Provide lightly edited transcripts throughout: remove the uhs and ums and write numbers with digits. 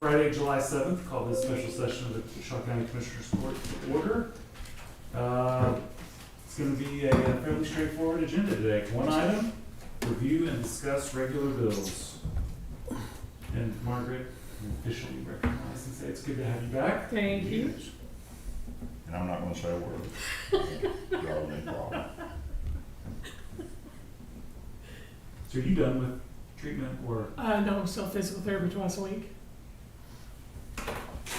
Friday, July 7th, call this special session of the Wichita County Commissioner's Court to order. It's going to be a fairly straightforward agenda today. One item, review and discuss regular bills. And Margaret, officially recognize and say it's good to have you back. Thank you. And I'm not gonna say a word. Y'all no problem. So are you done with treatment or? No, I'm still physical therapy twice a week.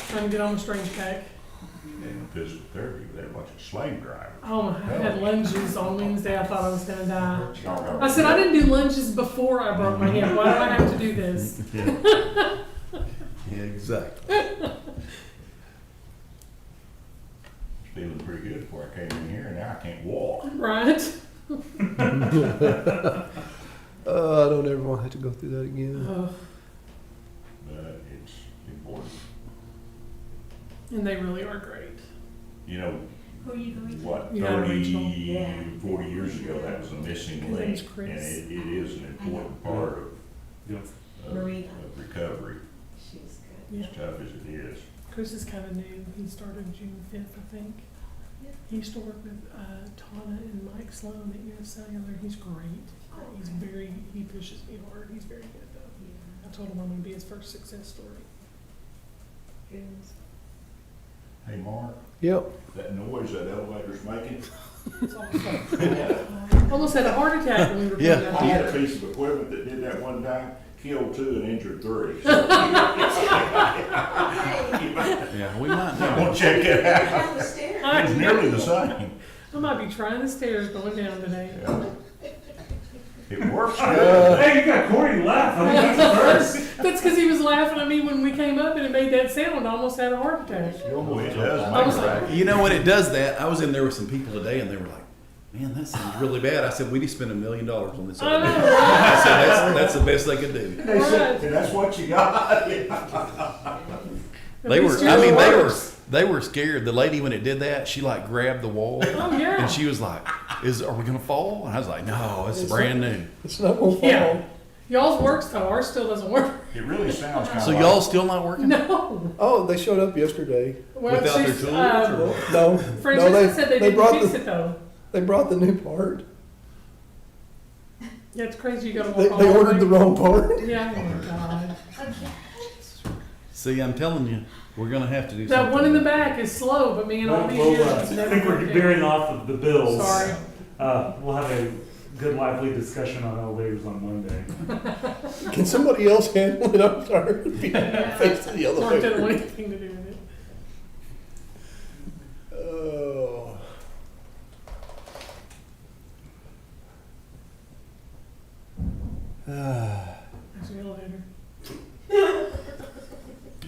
Trying to get on the strange pack. In physical therapy, they're a bunch of slave drivers. Oh, I had lunges on Wednesday. I thought I was gonna die. Y'all I said I didn't do lunges before I broke my hip. Why do I have to do this? Yeah, exactly. feeling pretty good before I came in here, and now I can't walk. Right? I don't ever want to have to go through that again. But it's important. And they really are great. You know, Who are you going to? what, Yeah, 30, original. Yeah. 40 years ago, that was a missing His link. name's And Chris. it is an important part of, Yes. Marina. of recovery, She's good. Yeah. as tough as it is. Chris is kind of new. He started June 5th, I think. He used to work with Tana and Mike Sloan at US Cellular. He's great. He pushes me hard. He's very good though. I told him I'm going to be his first success story. Good. Hey, Mark, Yep. that noise that elevator's making, It's awesome. Almost had a heart attack when we were Yeah. coming I out had a here. piece of equipment that did that one time, killed 2 and injured 3. So Yeah, we might I'm know. gonna check it out. Down the stairs. It's nearly the same. I might be trying the stairs going down today. Yeah. It works good. Hey, you got Corey laugh. I mean, that's a first. That's because he was laughing at me when we came up and it made that sound. I almost had a heart attack. Oh, it does I was make like- it. You know, when it does that, I was in there with some people today and they were like, man, that sounds really bad. I said, we just spent $1 million on this. I know, elevator." right? I said, that's the best they could do. They said, and that's what you got. They were, At least I mean, yours works. they were scared. The lady, when it did that, she like grabbed the wall Oh, yeah. and she was like, are we going to fall? And I was like, no, it's brand new. It's not gonna fall. Yeah. Y'all's works though. Ours still doesn't work. It really sounds kind of So like. y'all still not working? No. Oh, they showed up yesterday. Well, Without their she's, tools, No, Francesca said they didn't brought fix the it though. they brought the new part. Yeah, it's crazy. You gotta walk They all ordered the way. wrong part. Yeah. Oh my God. See, I'm telling you, we're going to have to do something. That one in the back is slow, but man, all these years it's I never think we're worked. veering off of the bills. Sorry. We'll have a good, lively discussion on elevators on Monday. Can somebody else handle it? I'm sorry. Face to the Mark elevator. didn't want anything to do with it. Oh. There's the elevator.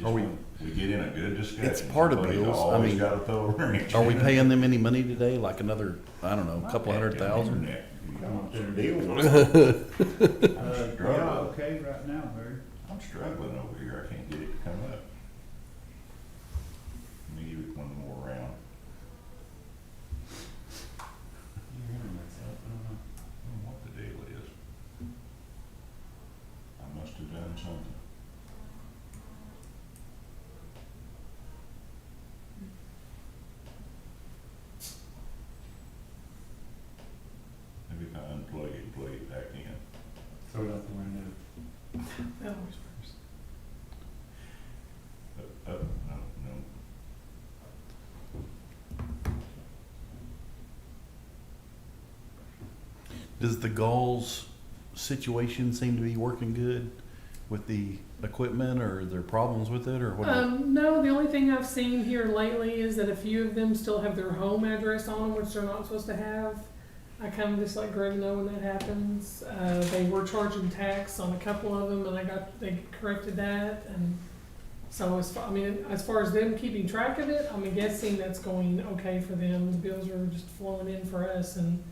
Are we- We get in a good discussion. It's part of Somebody's bills. I always mean, gotta throw a wrench. Are we paying them any money today? Like another, I don't know, a couple $100,000? Come up there. Deal with it. I'm Yeah, struggling. okay, right now, Barry. I'm struggling over here. I can't get it to come up. Let me give it one more round. Your internet's up, I don't know. I don't know what the deal is. I must have done something. Maybe if I unplug it and plug it back in. Throw it out the window. That always works. No. Does the Gulls situation seem to be working good with the equipment, or are there problems with it, or what? No, the only thing I've seen here lately is that a few of them still have their home address on them, which they're not supposed to have. I kind of just let Greg know when that happens. They were charging tax on a couple of them, and they corrected that. And so as far as them keeping track of it, I'm guessing that's going okay for them. The bills are just flowing in for us, and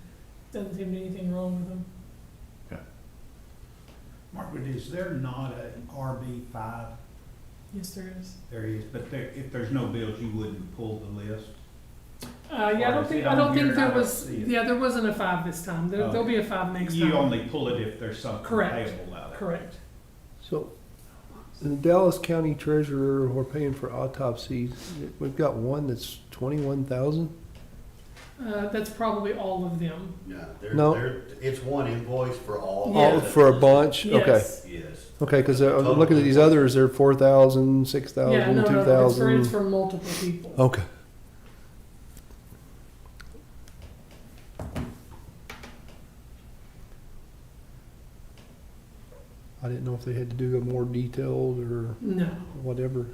doesn't seem to be anything wrong with them. Margaret, is there not an RB5? Yes, there is. There is, but if there's no bills, you wouldn't pull the list? Yeah, I Or don't is think it on there here? I don't was. see it. Yeah, there wasn't a 5 this time. There'll be a 5 next time. You only pull it if there's something Correct. payable out of it. Correct. So The Dallas County Treasurer, we're paying for autopsies. We've got one that's 21,000. That's probably all of them. No, No. it's one invoice for all. Yeah. All for a bunch. Okay. Yes. Yes. Okay, because I'm looking at these others. They're 4,000, 6,000, Yeah, no, 2,000. it's for multiple people. Okay. I didn't know if they had to do a more detailed or No. whatever.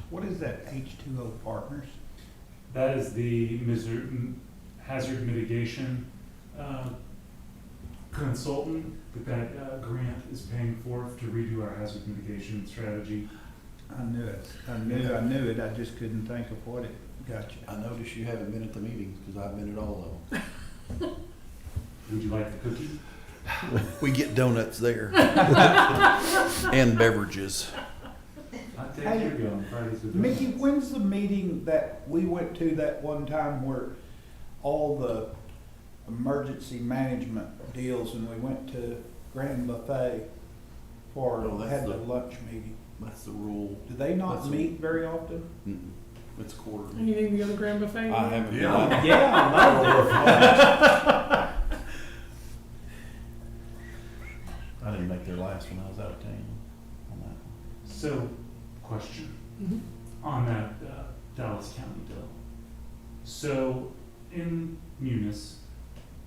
What is that H2O Partners? That is the hazard mitigation consultant that grant is paying for to redo our hazard mitigation strategy. I knew it. I knew it. I just couldn't think of what it got you. I noticed you haven't been at the meetings, because I've been at all of them. Would you like the cookie? We get donuts there. And beverages. I'll take Hey, care of you on Fridays with Mickey, donuts. when's the meeting that we went to that one time where all the emergency management deals and we went to Grand Buffet for, Oh, that's had the the- lunch meeting? That's the rule. Do they not That's a- meet very often? It's quarterly. You need to go to Grand Buffet? I haven't. Yeah. Yeah, I love I didn't make their last one. I was out of town on that one. So, question Mhm. on that Dallas County bill. So, in Munis,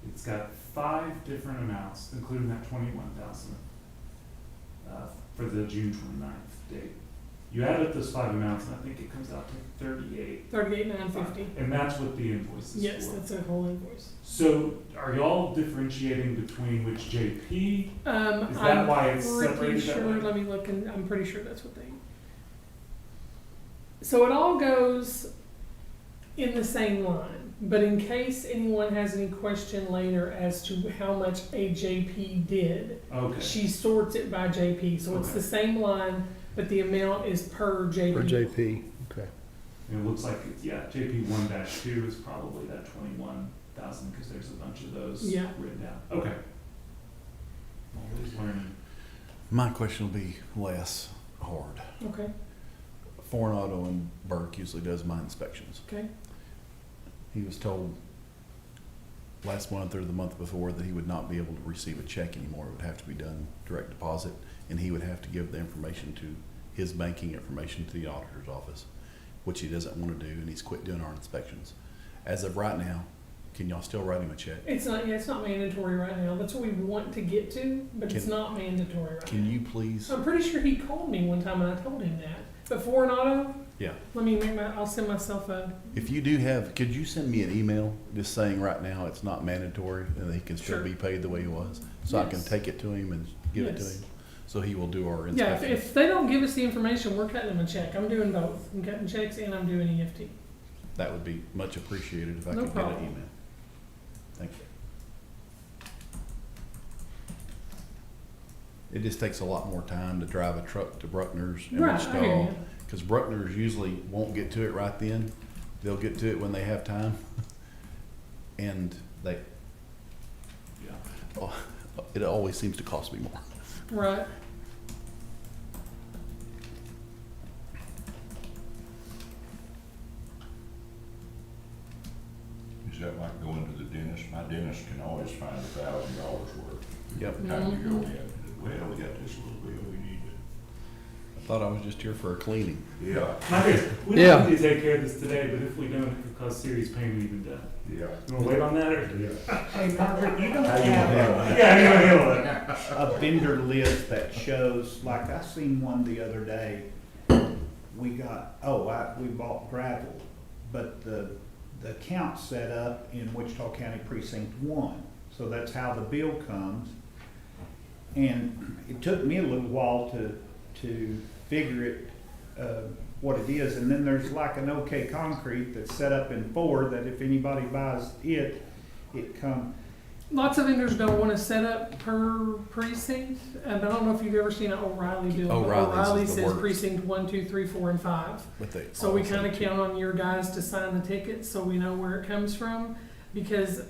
it's got 5 different amounts, including that 21,000 for the June 29th date. You add up those 5 amounts, and I think it comes out to 38. 38,950. And that's what the invoice is Yes, for. that's a whole invoice. So, are y'all differentiating between which JP? Is that I'm why it's pretty separated that sure, way? let me look, and I'm pretty sure that's what they. So it all goes in the same line, but in case anyone has any question later as to how much a JP did, Okay. she sorts it by JP, so it's Okay. the same line, but the amount is per JP. For JP. Okay. And it looks like it's, yeah, JP 1-2 is probably that 21,000, because there's a bunch of those Yeah. written down. Okay. Always learning. My question will be less hard. Okay, Foreign Auto and Burke usually does my inspections. okay, He was told last month or the month before that he would not be able to receive a check anymore. It would have to be done direct deposit, and he would have to give the information to his banking information to the auditor's office, which he doesn't want to do, and he's quit doing our inspections. As of right now, can y'all still write him a check? it's not mandatory right now, that's what we want to get to, but it's Can- not mandatory right now. Can you please? I'm pretty sure he called me one time and I told him that. But for an auto, Yeah. I'll send myself a, If you do have, could you send me an email just saying right now it's not mandatory and he can still Sure. be paid the way he was? So I can Yes. take it to him and give it to Yes. him? So he will do our yeah, inspection? if they don't give us the information, we're cutting them a check. I'm doing both. I'm cutting checks and I'm doing EFT. That would be much appreciated if I No could get an problem. email. Thank you. It just takes a lot more time to drive a truck to Bruckner's and Right, I hear install. you. Because Bruckner's usually won't get to it right then. They'll get to it when they have time. And they, Yeah. it always seems to cost me more. Right. Is that like going to the dentist? My dentist can always find $1,000 worth. Yep. Time to go in. Well, we got this little bill we need to. Thought I was just here for a cleaning. Yeah, Marcus, we Yeah. don't need to take care of this today, but if we don't, it could cause serious pain and even death. yeah. You wanna wait on that, or? Hey, Margaret, you don't How you gonna handle have that? Yeah, you wanna handle it. a vendor list that shows, like I seen one the other day. We got, we bought gravel, but the account's set up in Wichita County Precinct 1. So that's how the bill comes. And it took me a little while to figure it, what it is. And then there's like an OK Concrete that's set up in 4 that if anybody buys it, it comes. Lots of vendors don't want to set up per precinct, but I don't know if you've ever seen an O'Reilly deal. But O'Reilly's O'Reilly is the says worst. precinct 1, 2, 3, 4, and 5. But they So we always kind of say count on your guys to sign the tickets so we know where it comes from. Because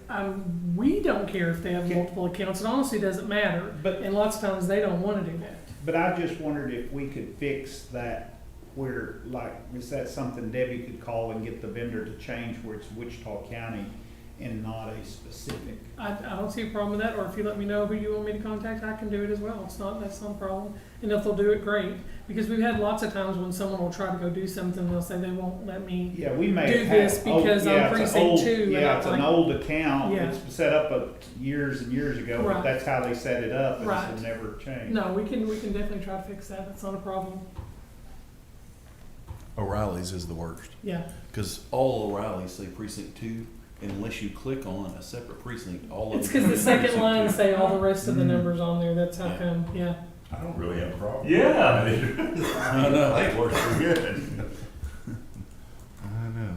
we don't care if they have multiple accounts. It honestly doesn't matter. But And lots of times they don't want to do that. But I just wondered if we could fix that where, like, is that something Debbie could call and get the vendor to change where it's Wichita County and not a specific? I don't see a problem with that, or if you let me know who you want me to contact, I can do it as well. That's not a problem. And if they'll do it, great. Because we've had lots of times when someone will try to go do something, they'll say they won't let me. Yeah, we may Do have. this because I'm it's an precinct old- 2, and Yeah, I'm it's an like- old account. Yeah. It's set up years and years ago, but Right. that's how they set it up and Right. it's never changed. No, we can definitely try to fix that. That's not a problem. O'Reilly's is the worst. Yeah. Because all O'Reilly's say precinct 2, and unless you click on a separate precinct, all of It's them because the say second precinct line 2. say all the rest of the Mm. numbers on there. That's how Yeah. come, yeah. I don't really have a problem. Yeah. I know. I think it works pretty good. I know.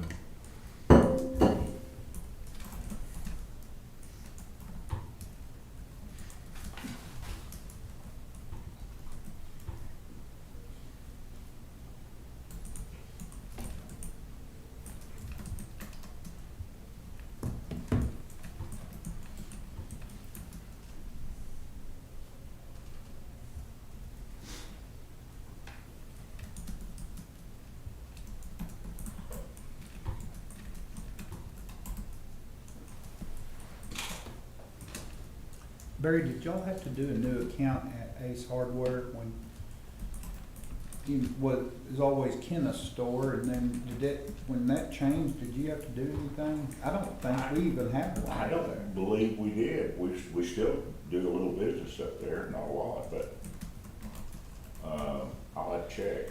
Barry, did y'all have to do a new account at Ace Hardware when it was always Kenna's store, and then when that changed, did you have to do anything? I don't think we even have one I out there. don't believe we did. We still do a little business up there, not a lot, but, I'll have to check.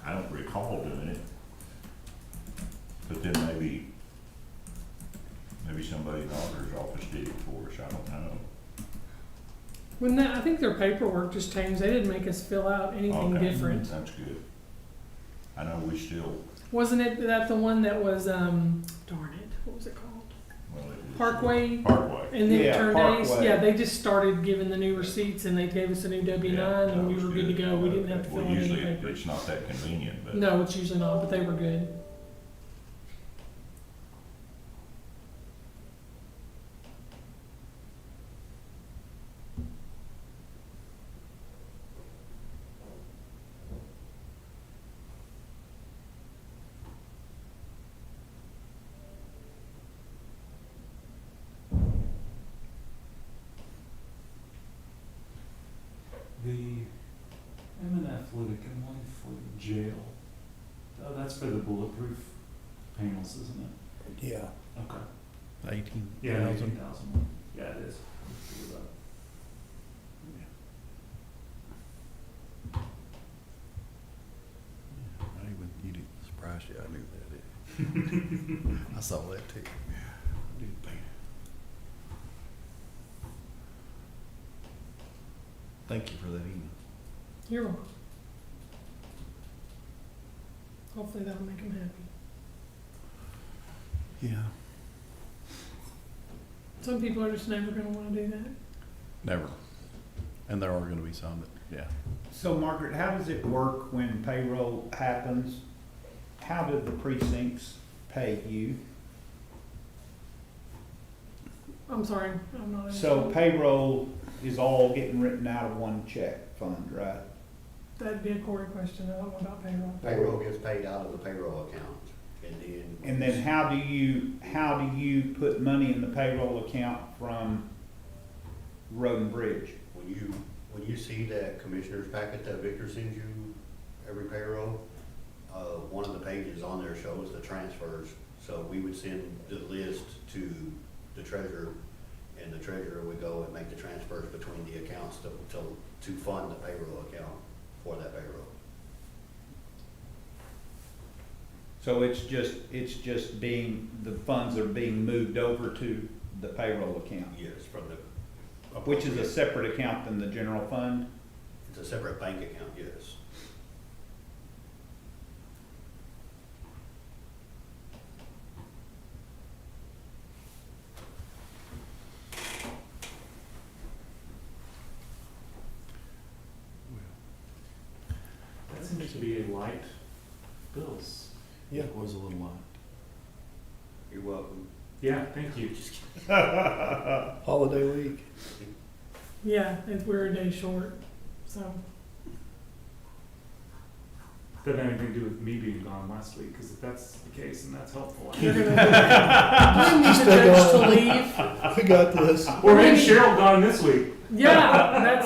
I don't recall doing it. But then maybe somebody in the auditor's office did it for us, I don't know. I think their paperwork just changed. They didn't make us fill out anything Okay, different. That's good. I know we still, Wasn't it that the one that was, darn it, what was it called? well, it was. Parkway? Parkway. And then it Yeah, turned Ace, Parkway. yeah, they just started giving the new receipts and they gave us a new W-9 Yeah, and we that were was good to go. We didn't have to Well, fill out any usually papers. it's not that convenient, but. No, it's usually not, but they were good. The M&F Liticum one for the jail, that's for the bulletproof panels, isn't it? Yeah. Okay. 18,000. Yeah, 18,000 one. Yeah, it is. Let's figure that. Not even, you didn't surprise you, I knew that. I saw that too. Dude, man. Thank you for that email. You're welcome. Hopefully that'll make them happy. Yeah. Some people are just never gonna wanna do that. Never. And there are gonna be some that, yeah. So Margaret, how does it work when payroll happens? How do the precincts pay you? I'm sorry, I'm not. So understanding. payroll is all getting written out of one check fund, right? That'd be a Corey question. I don't know about payroll. Payroll gets paid out of the payroll account, and then. And then how do you put money in the payroll account from Road and Bridge? When you When you see that commissioner's packet that Victor sends you every payroll, one of the pages on there shows the transfers. So we would send the list to the treasurer, and the treasurer would go and make the transfers between the accounts to fund the payroll account for that payroll. So it's just being, the funds are being moved over to the payroll account, Yes, from the. which is a separate account than the general fund? It's a separate bank account, yes. That seems to be a light bills. Yeah, it was a little light. You're welcome. Yeah, thank you. Holiday week. Yeah, we're a day short, so. Doesn't have anything to do with me being gone last week, because if that's the case, and that's helpful. You're gonna need the judge to leave. We got this. Or maybe Cheryl gone this week. Yeah,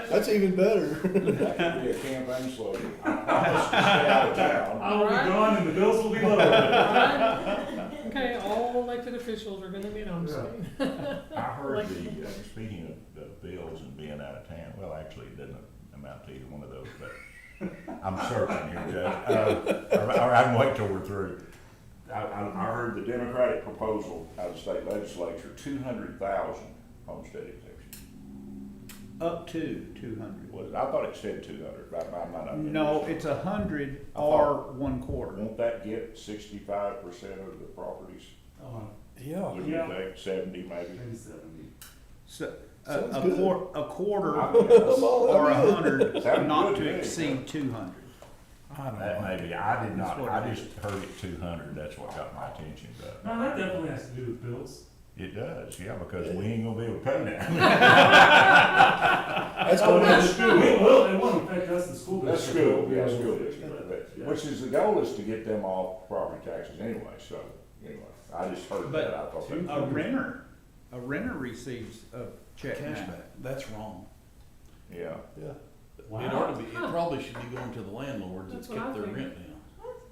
That's even better. That could be a campaign slogan. I promise to stay out of town. I will be Alright. gone and the bills will be lower. okay, all elected officials are gonna be, no, I'm just Yeah. kidding. I heard speaking of the bills and being out of town, well, actually, it doesn't amount to either one of those, but I'm certain here, Judge. Or I can wait till we're through. I heard the Democratic proposal out of the state legislature, 200,000 homestead exemption. Up to 200. I thought it said 200, I might not. No, it's 100 I or thought- 1/4. Won't that get 65% of the properties? Yeah. Wouldn't Yeah. you think 70 maybe? Maybe 70. So, Sounds a good. quarter I mean, that's- or 100, Sounds not good to me. exceed 200. I don't That know. maybe, I did That's not, what I it just heard it 200, that's what got my attention, but No, that definitely has to do with bills. it does, yeah, because we ain't gonna be able to pay that. That's Oh, what that's it is. true. It won't affect us, the school That's district. school, yeah, But, school district, yeah. which is, the goal is to get them off property taxes anyway, so, anyway, I just heard But that, I thought that. A renter receives a check now. Cashback, that's wrong. Yeah, Yeah. Wow. It ought to be, it probably should be going to the landlords that That's what I kept their think. rent down.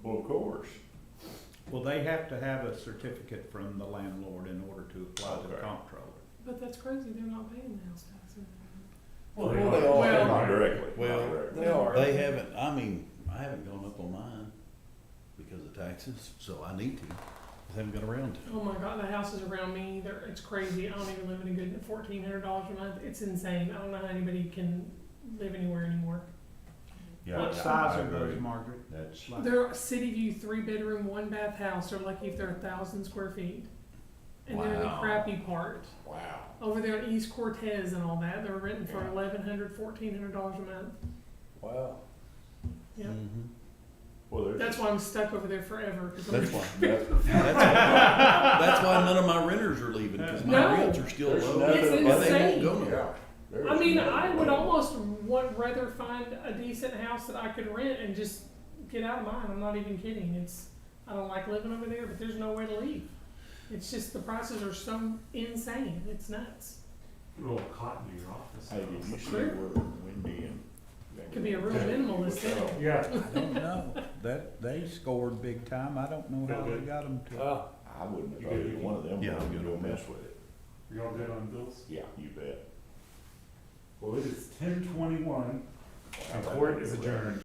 well, of course, Well, they have to have a certificate from the landlord in order to apply to the Okay. comptroller. But that's crazy, they're not paying the house tax. Well, Well, they are. are. Well- not directly, not Well, directly. They are. They haven't, I mean, I haven't gone up on mine because of taxes, so I need to. Just haven't got around to it. Oh my god, the houses around me, it's crazy. I don't even live in a good $1,400 a month. It's insane. I don't know how anybody can live anywhere anymore. Yeah, What yeah, size I are those, agree. Margaret? That's, Like- They're a city view, 3-bedroom, 1-bath house. They're lucky if they're 1,000 square feet. And they're in the Wow. crappy part. wow. Over there on East Cortez and all that, they're renting for Yeah. $1,100, $1,400 a month. Wow. Yeah. Mhm. Well, there's. That's why I'm stuck over there forever. 'Cause I'm That's why, that- that's why none of my renters are leaving, because my No. rents are still There's low. nothing It's But they won't insane. go nowhere. Yeah. there I is mean, nothing I would about it. almost rather find a decent house that I could rent and just get out of mine. I'm not even kidding. I don't like living over there, but there's no way to leave. It's just the prices are so insane. It's nuts. Roll cotton to your office. Hey, did you see Sure. where Wendy and? Could be a real minimalist thing. Yeah. I don't know. They scored big time. I don't know how they got them to. I wouldn't have thought either one of them Yeah, would I'm good go on mess that. with it. Y'all good on bills? Yeah, you bet. Well, it is 10:21 and Wow, court that is would be right. adjourned.